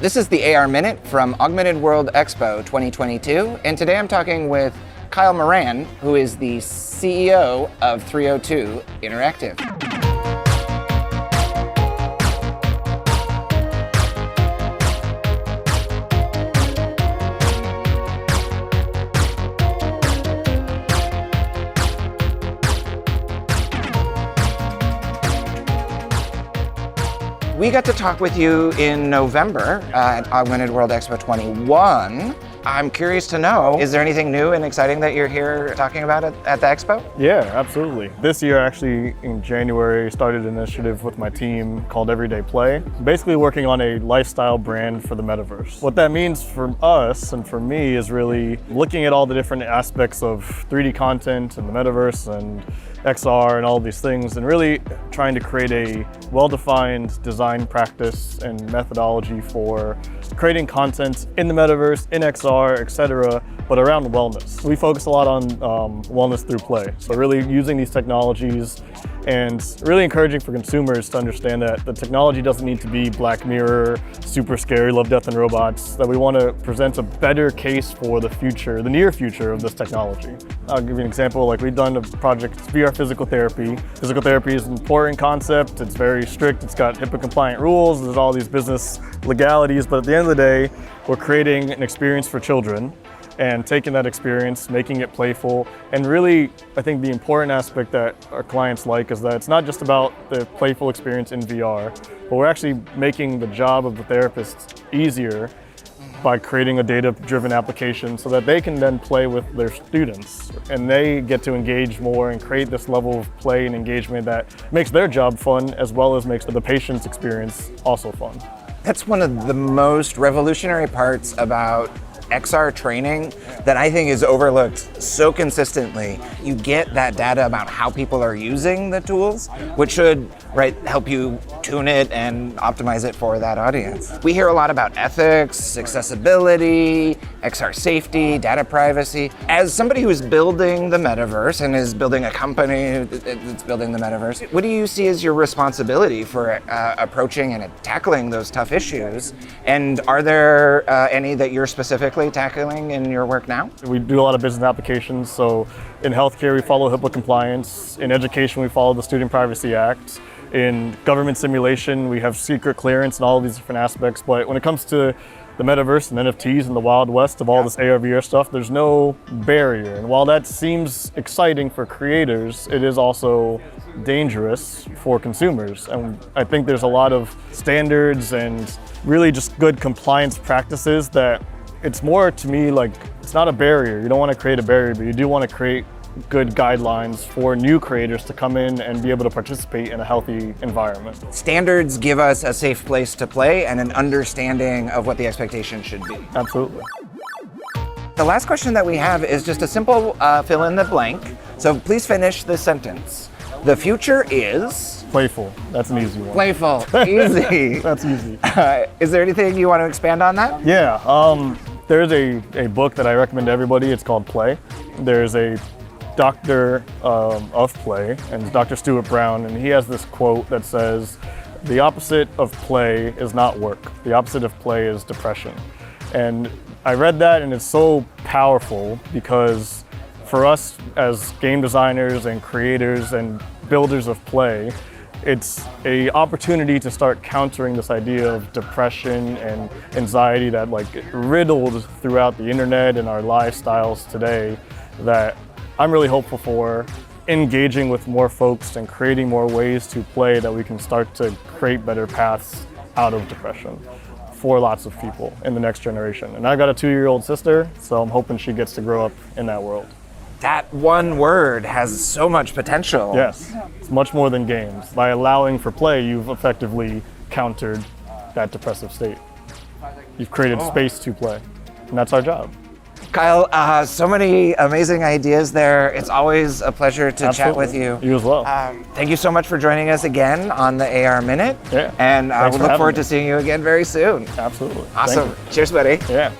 This is the AR Minute from Augmented World Expo 2022, and today I'm talking with Kyle Morrand, who is the CEO of 302 Interactive. We got to talk with you in November at Augmented World Expo 21. I'm curious to know, is there anything new and exciting that you're here talking about at the expo? Yeah, absolutely. This year, actually, in January, started an initiative with my team called Everyday Play, basically working on a lifestyle brand for the metaverse. What that means for us and for me is really looking at all the different aspects of 3D content and the metaverse and XR and all these things, and really trying to create a well-defined design practice and methodology for creating content in the metaverse, in XR, etc., but around wellness. We focus a lot on wellness through play. So really using these technologies and really encouraging for consumers to understand that the technology doesn't need to be Black Mirror, super scary, love, death, and robots, that we want to present a better case for the future, the near future of this technology. I'll give you an example, like we've done a project, VR physical therapy. Physical therapy is an important concept, it's very strict, it's got HIPAA compliant rules, there's all these business legalities, but at the end of the day, we're creating an experience for children and taking that experience, making it playful. And really, I think the important aspect that our clients like is that it's not just about the playful experience in VR, but we're actually making the job of the therapist easier by creating a data-driven application so that they can then play with their students and they get to engage more and create this level of play and engagement that makes their job fun as well as makes the patient's experience also fun. That's one of the most revolutionary parts about XR training that I think is overlooked so consistently. You get that data about how people are using the tools, which should help you tune it and optimize it for that audience. We hear a lot about ethics, accessibility, XR safety, data privacy. As somebody who is building the metaverse and is building a company that's building the metaverse, what do you see as your responsibility for approaching and tackling those tough issues? And are there any that you're specifically tackling in your work now? We do a lot of business applications. So in healthcare, we follow HIPAA compliance. In education, we follow the Student Privacy Act. In government simulation, we have secret clearance and all of these different aspects. But when it comes to the metaverse and NFTs and the Wild West of all this AR, VR stuff, there's no barrier. And while that seems exciting for creators, it is also dangerous for consumers. And I think there's a lot of standards and really just good compliance practices that it's more to me like it's not a barrier. You don't want to create a barrier, but you do want to create good guidelines for new creators to come in and be able to participate in a healthy environment. Standards give us a safe place to play and an understanding of what the expectation should be. Absolutely. The last question that we have is just a simple fill in the blank. So please finish this sentence. The future is? Playful. That's an easy one. Playful. Easy. That's easy. Is there anything you want to expand on that? Yeah. There's a book that I recommend to everybody. It's called Play. There's a doctor of play, and it's Dr. Stuart Brown, and he has this quote that says, "The opposite of play is not work. The opposite of play is depression." And I read that, and it's so powerful because for us as game designers and creators and builders of play, it's an opportunity to start countering this idea of depression and anxiety that riddled throughout the internet and our lifestyles today, that I'm really hopeful for engaging with more folks and creating more ways to play that we can start to create better paths out of depression for lots of people in the next generation. And I've got a 2-year-old sister, so I'm hoping she gets to grow up in that world. That one word has so much potential. Yes, it's much more than games. By allowing for play, you've effectively countered that depressive state. You've created space to play, and that's our job. Kyle, so many amazing ideas there. It's always a pleasure to chat with you. You as well. Thank you so much for joining us again on the AR Minute. Yeah. And we'll look forward to seeing you again very soon. Absolutely. Awesome. Cheers, buddy. Yeah.